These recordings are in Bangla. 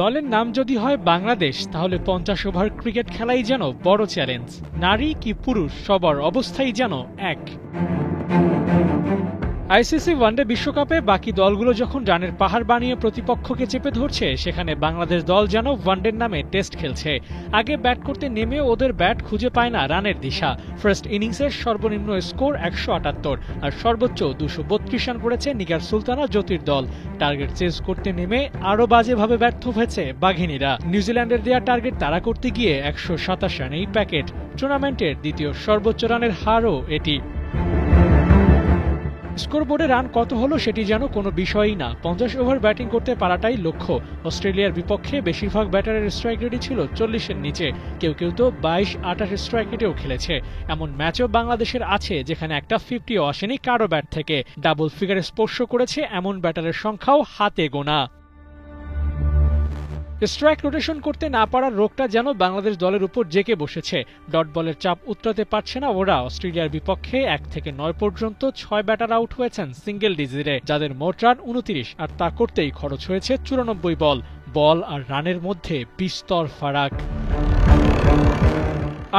দলের নাম যদি হয় বাংলাদেশ, তাহলে 50 ওভার ক্রিকেট খেলাই যেন বড় চ্যালেঞ্জ। নারী কি পুরুষ, সবার অবস্থাই যেন এক। আইসিসি ওয়ানডে বিশ্বকাপে বাকি দলগুলো যখন রানের পাহাড় বানিয়ে প্রতিপক্ষকে চেপে ধরছে, সেখানে বাংলাদেশ দল যেন ওয়ানডের নামে টেস্ট খেলছে। আগে ব্যাট করতে নেমে ওদের ব্যাট খুঁজে পায় না রানের দিশা। ফার্স্ট ইনিংসের সর্বনিম্ন স্কোর 178 আর সর্বোচ্চ 232 রান করেছে নিগার সুলতানা জ্যোতির দল। টার্গেট চেজ করতে নেমে আরও বাজেভাবে ব্যর্থ হয়েছে বাঘিনীরা। নিউজিল্যান্ডের দেয়া টার্গেট তাড়া করতে গিয়ে 127 রানেই প্যাকেট। টুর্নামেন্টের দ্বিতীয় সর্বোচ্চ রানের হারও এটি। স্কোরবোর্ডে রান কত হলো সেটি যেন কোনো বিষয়ই না, 50 ওভার ব্যাটিং করতে পারাটাই লক্ষ্য। অস্ট্রেলিয়ার বিপক্ষে বেশিরভাগ ব্যাটারের স্ট্রাইক রেটই ছিল 40-এর নিচে, কেউ কেউ তো 22-28 স্ট্রাইক রেটেও খেলেছে। এমন ম্যাচও বাংলাদেশের আছে যেখানে একটা 50ও আসেনি কারো ব্যাট থেকে। ডাবল ফিগারে স্পর্শ করেছে এমন ব্যাটারের সংখ্যাও হাতে গোনা। স্ট্রাইক রোটেশন করতে না পারার রোগটা যেন বাংলাদেশ দলের উপর জেঁকে বসেছে। ডট বলের চাপ উতরাতে পারছে না ওরা। অস্ট্রেলিয়ার বিপক্ষে 1 থেকে 9 পর্যন্ত 6 ব্যাটার আউট হয়েছেন সিঙ্গেল ডিজিটে, যাদের মোট রান 29, আর তা করতেই খরচ হয়েছে 94 বল। বল আর রানের মধ্যে বিস্তর ফারাক।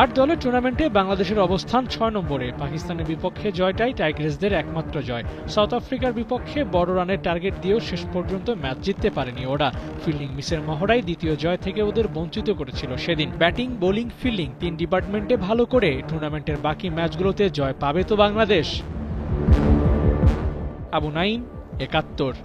8 দলের টুর্নামেন্টে বাংলাদেশের অবস্থান 6 নম্বরে। পাকিস্তানের বিপক্ষে জয়টাই টাইগ্রেসদের একমাত্র জয়। সাউথ আফ্রিকার বিপক্ষে বড় রানের টার্গেট দিয়েও শেষ পর্যন্ত ম্যাচ জিততে পারেনি ওরা। ফিল্ডিং মিসের মহড়াই দ্বিতীয় জয় থেকে ওদের বঞ্চিত করেছিল সেদিন। ব্যাটিং, বোলিং, ফিল্ডিং 3 ডিপার্টমেন্টে ভালো করে টুর্নামেন্টের বাকি ম্যাচগুলোতে জয় পাবে তো বাংলাদেশ। আবু নাইম, 71।